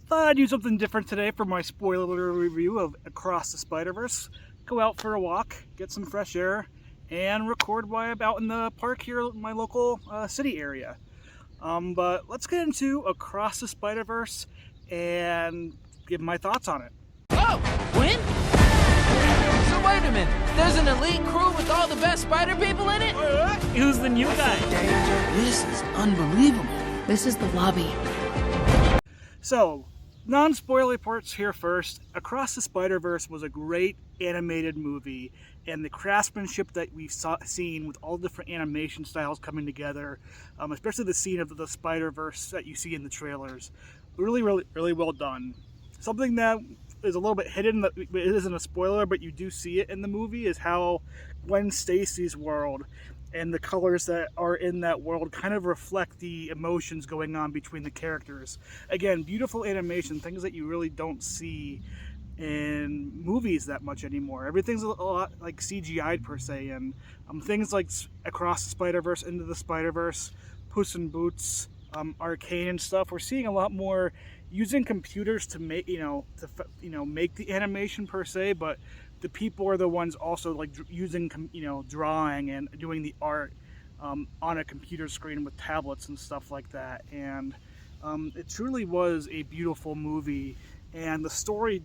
Thought I'd do something different today for my spoiler review of Across the Spiderverse. Go out for a walk, get some fresh air, and record while I'm out in the park here in my local city area. But let's get into Across the Spiderverse and give my thoughts on it. Oh, Gwen? So wait a minute, there's an elite crew with all the best spider people in it? Who's the new guy? This is unbelievable. This is the lobby. So, non-spoiler parts here first. Across the Spider-Verse was a great animated movie, and the craftsmanship that we've seen with all different animation styles coming together, especially the scene of the Spider-Verse that you see in the trailers, really well done. Something that is a little bit hidden, that it isn't a spoiler, but you do see it in the movie, is how Gwen Stacy's world and the colors that are in that world kind of reflect the emotions going on between the characters. Again, beautiful animation, things that you really don't see in movies that much anymore. Everything's a lot like CGI'd per se, and things like Across the Spider-Verse, Into the Spider-Verse, Puss in Boots, Arcane and stuff, we're seeing a lot more using computers to make make the animation per se, but the people are the ones also like using drawing and doing the art on a computer screen with tablets and stuff like that. And it truly was a beautiful movie, and the story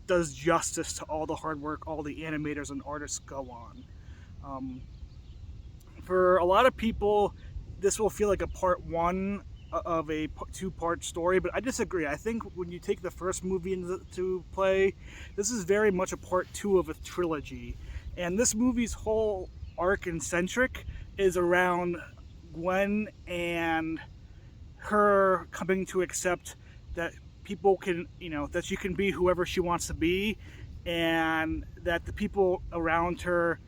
does justice to all the hard work all the animators and artists go on. For a lot of people, this will feel like a part one of a two-part story, but I disagree. I think when you take the first movie into play, this is very much a part two of a trilogy, and this movie's whole arc and centric is around Gwen and her coming to accept that people can, that she can be whoever she wants to be, and that the people around her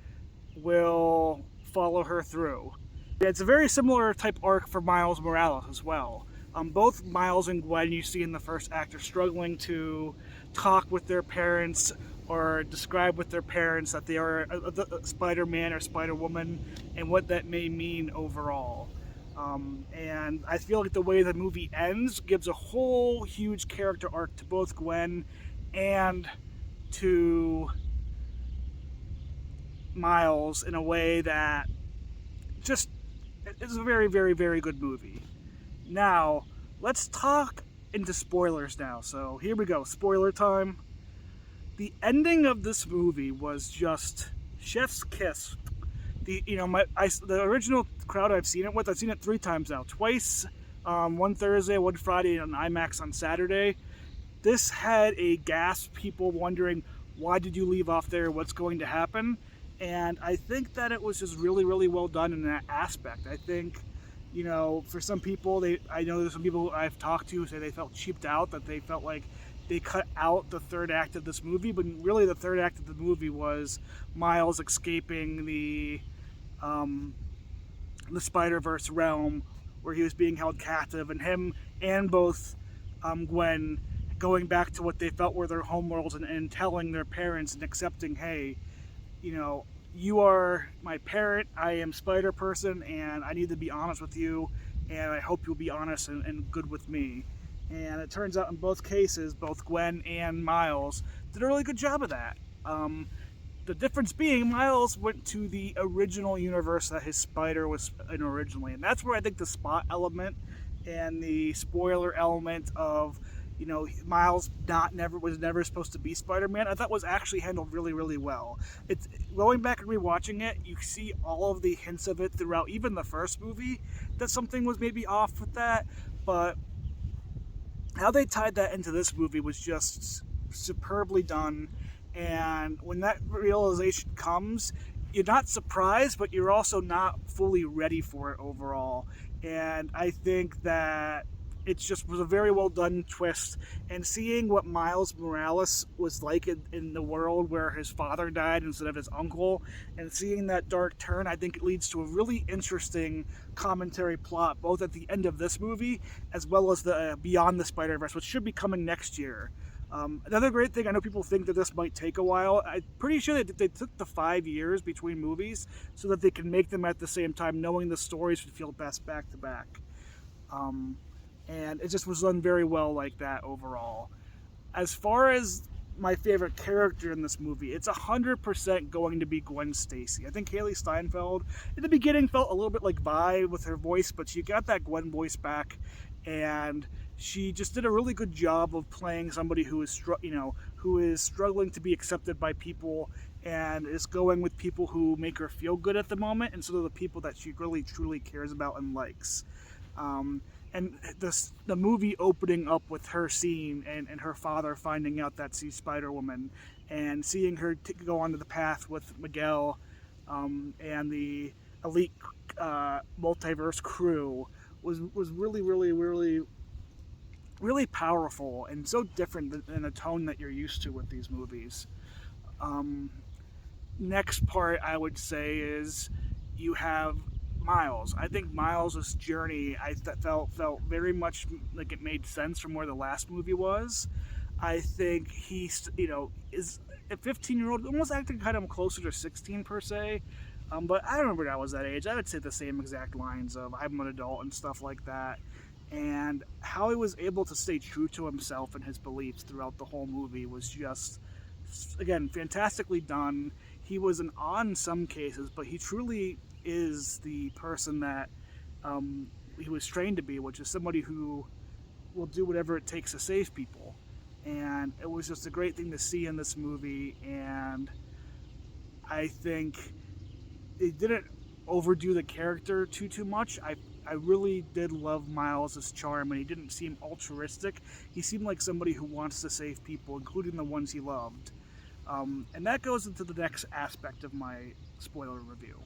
will follow her through. It's a very similar type arc for Miles Morales as well. Both Miles and Gwen you see in the first act are struggling to talk with their parents or describe with their parents that they are a Spider-Man or Spider-Woman and what that may mean overall. And I feel like the way the movie ends gives a whole huge character arc to both Gwen and to Miles in a way that just, it's a very good movie. Now, let's talk into spoilers now. So here we go, spoiler time. The ending of this movie was just chef's kiss. The original crowd I've seen it 3 times now. Twice, one Thursday, one Friday, and on IMAX on Saturday. This had a gasp, people wondering, why did you leave off there? What's going to happen? And I think that it was just really well done in that aspect. I think, for some people, I know there's some people I've talked to who say they felt cheaped out, that they felt like they cut out the third act of this movie, but really the third act of the movie was Miles escaping the Spider-Verse realm where he was being held captive, and him and both Gwen going back to what they felt were their home worlds and telling their parents and accepting, hey, you are my parent, I am Spider-Person, and I need to be honest with you, and I hope you'll be honest and good with me. And it turns out in both cases, both Gwen and Miles did a really good job of that. The difference being, Miles went to the original universe that his spider was in originally, and that's where I think the spot element and the spoiler element of Miles was never supposed to be Spider-Man, I thought was actually handled really well. It's going back and rewatching it, you see all of the hints of it throughout, even the first movie, that something was maybe off with that, but how they tied that into this movie was just superbly done. And when that realization comes, you're not surprised, but you're also not fully ready for it overall. And I think that it just was a very well done twist, and seeing what Miles Morales was like in the world where his father died instead of his uncle, and seeing that dark turn, I think it leads to a really interesting commentary plot, both at the end of this movie as well as the Beyond the Spider-Verse, which should be coming next year. Another great thing, I know people think that this might take a while. I'm pretty sure that they took the 5 years between movies so that they can make them at the same time, knowing the stories would feel best back to back. and it just was done very well like that overall. As far as my favorite character in this movie, it's 100% going to be Gwen Stacy. I think Haley Steinfeld in the beginning felt a little bit like Vi with her voice, but she got that Gwen voice back, and she just did a really good job of playing somebody who is who is struggling to be accepted by people and is going with people who make her feel good at the moment instead of the people that she really truly cares about and likes. And the movie opening up with her scene and her father finding out that she's Spider-Woman and seeing her go onto the path with Miguel and the elite multiverse crew was really powerful and so different than the tone that you're used to with these movies. Next part I would say is you have Miles. I think Miles' journey felt very much like it made sense from where the last movie was. I think he's is a 15-year-old almost acting kind of closer to 16 per se. But I remember when I was that age, I would say the same exact lines of I'm an adult and stuff like that. And how he was able to stay true to himself and his beliefs throughout the whole movie was just, again, fantastically done. He was an awe in some cases, but he truly is the person that he was trained to be, which is somebody who will do whatever it takes to save people. And it was just a great thing to see in this movie, and I think they didn't overdo the character too much. I really did love Miles' charm, and he didn't seem altruistic. He seemed like somebody who wants to save people, including the ones he loved. And that goes into the next aspect of my spoiler review.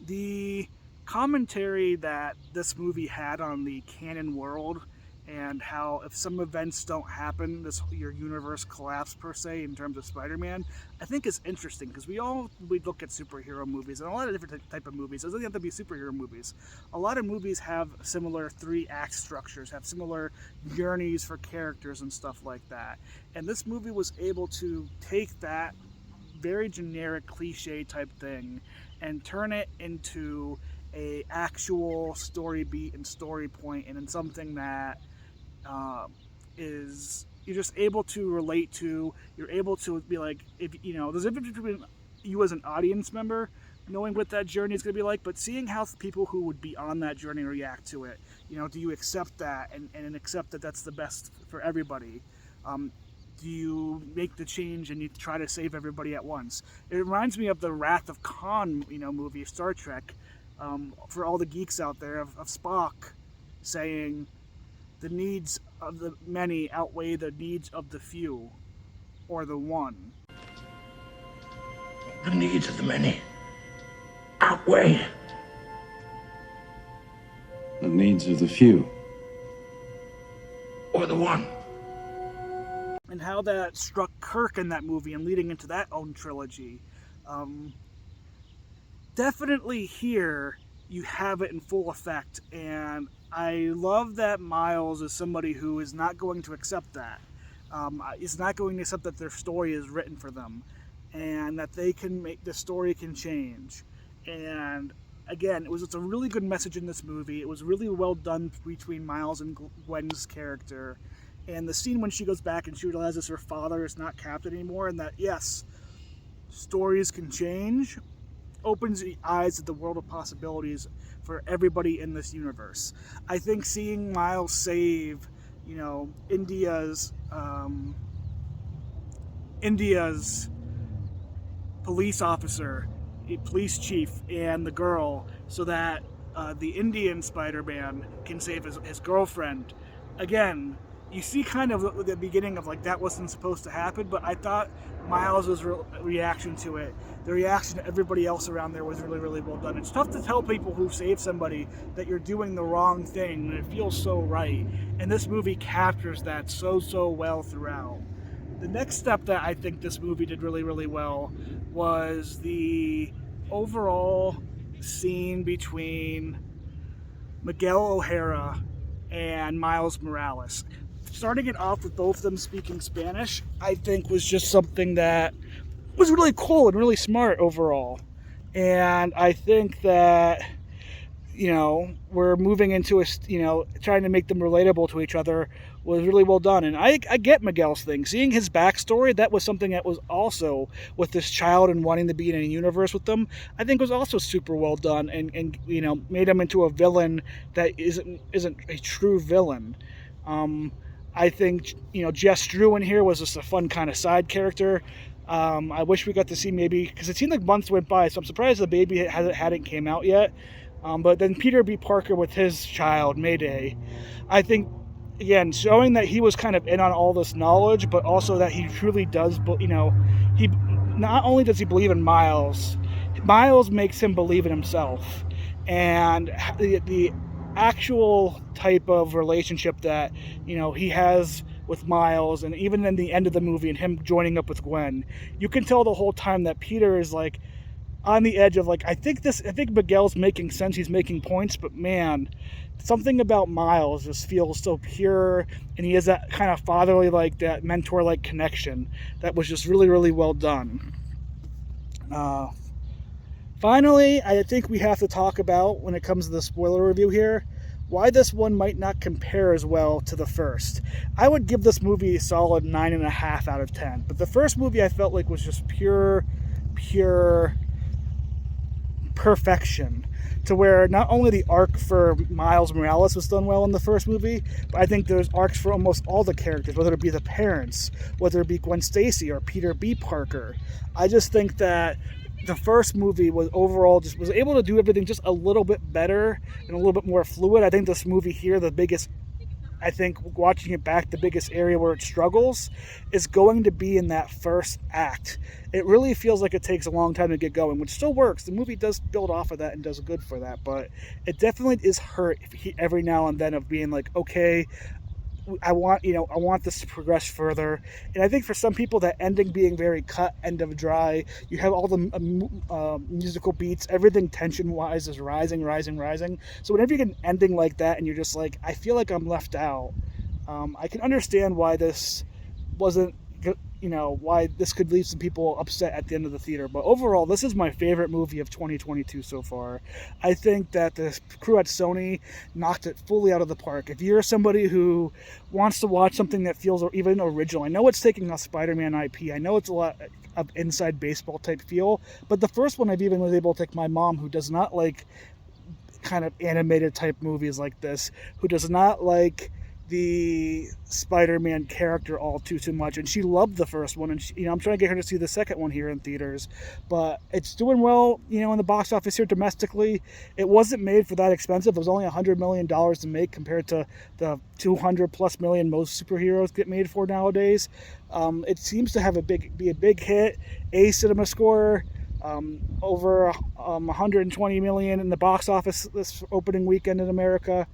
The commentary that this movie had on the canon world and how if some events don't happen, your universe collapse per se in terms of Spider-Man, I think is interesting because we look at superhero movies and a lot of different type of movies. It doesn't have to be superhero movies. A lot of movies have similar 3-act structures, have similar journeys for characters and stuff like that. And this movie was able to take that very generic cliche type thing and turn it into a actual story beat and story point, and in something that is you're just able to relate to. You're able to be like, if there's a difference between you as an audience member knowing what that journey is going to be like, but seeing how people who would be on that journey react to it. Do you accept that and accept that that's the best for everybody? Do you make the change and you try to save everybody at once? It reminds me of the Wrath of Khan, movie of Star Trek. For all the geeks out there, of Spock saying the needs of the many outweigh the needs of the few, or the one. The needs of the many outweigh the needs of the few, or the one. And how that struck Kirk in that movie and leading into that own trilogy. Definitely here you have it in full effect, and I love that Miles is somebody who is not going to accept that. Is not going to accept that their story is written for them, and that the story can change. And again, it was just a really good message in this movie. It was really well done between Miles and Gwen's character. And the scene when she goes back and she realizes her father is not captain anymore, and that, yes, stories can change, opens the eyes of the world of possibilities for everybody in this universe. I think seeing Miles save, India's police officer, police chief, and the girl, so that the Indian Spider-Man can save his girlfriend. Again, you see kind of the beginning of that wasn't supposed to happen, but I thought Miles' reaction to it, the reaction to everybody else around there was really, really well done. It's tough to tell people who save somebody that you're doing the wrong thing, and it feels so right. And this movie captures that so well throughout. The next step that I think this movie did really, really well was the overall scene between Miguel O'Hara and Miles Morales. Starting it off with both of them speaking Spanish, I think was just something that was really cool and really smart overall. And I think that we're moving into trying to make them relatable to each other was really well done. And I get Miguel's thing. Seeing his backstory, that was something that was also with this child and wanting to be in a universe with them, I think was also super well done, and made him into a villain that isn't a true villain. I think Jess Drew in here was just a fun kind of side character. I wish we got to see, maybe, because it seemed like months went by, so I'm surprised the baby hadn't came out yet. But then Peter B. Parker with his child, Mayday, I think, again, showing that he was kind of in on all this knowledge, but also that he truly does, he not only does he believe in Miles makes him believe in himself. And the actual type of relationship that he has with Miles, and even in the end of the movie and him joining up with Gwen, you can tell the whole time that Peter is like on the edge of I think Miguel's making sense, he's making points, but man, something about Miles just feels so pure, and he has that kind of fatherly, that mentor connection that was just really, really well done. Finally, I think we have to talk about, when it comes to the spoiler review here, why this one might not compare as well to the first. I would give this movie a solid 9.5 out of 10, but the first movie I felt like was just pure perfection, to where not only the arc for Miles Morales was done well in the first movie, but I think there's arcs for almost all the characters, whether it be the parents, whether it be Gwen Stacy or Peter B. Parker. I just think that the first movie was overall was able to do everything just a little bit better and a little bit more fluid. I think this movie here, watching it back, the biggest area where it struggles is going to be in that first act. It really feels like it takes a long time to get going, which still works. The movie does build off of that and does good for that, but it definitely is hurt every now and then of being okay, I want this to progress further. And I think for some people, that ending being very cut, end of dry, you have all the musical beats, everything tension-wise is rising. So whenever you get an ending like that and you're just I feel like I'm left out, I can understand why this wasn't, why this could leave some people upset at the end of the theater. But overall, this is my favorite movie of 2022 so far. I think that the crew at Sony knocked it fully out of the park. If you're somebody who wants to watch something that feels even original, I know it's taking a Spider-Man IP, I know it's a lot of inside baseball type feel, but the first one I've even was able to take my mom, who does not like kind of animated type movies like this, who does not like the Spider-Man character all too much, and she loved the first one, and I'm trying to get her to see the second one here in theaters, but it's doing well in the box office here domestically. It wasn't made for that expensive. It was only $100 million to make, compared to the 200 plus million most superheroes get made for nowadays. It seems to have be a big hit, a cinema score, over 120 million in the box office this opening weekend in America.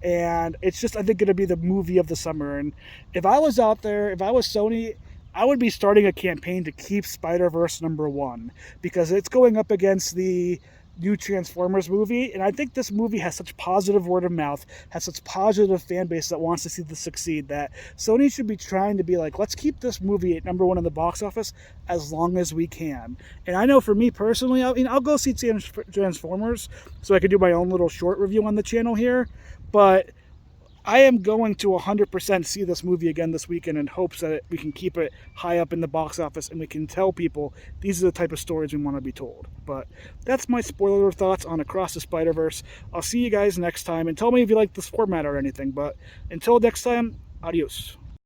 And it's just, I think, going to be the movie of the summer. And if I was out there, if I was Sony, I would be starting a campaign to keep Spider-Verse #1, because it's going up against the new Transformers movie. And I think this movie has such positive word of mouth, has such positive fan base that wants to see this succeed, that Sony should be trying to be let's keep this movie at #1 in the box office as long as we can. And I know for me personally, I'll go see Transformers so I can do my own little short review on the channel here. But I am going to 100% see this movie again this weekend in hopes that we can keep it high up in the box office and we can tell people these are the type of stories we want to be told. But that's my spoiler thoughts on Across the Spider-Verse. I'll see you guys next time, and tell me if you like this format or anything. But until next time, adios.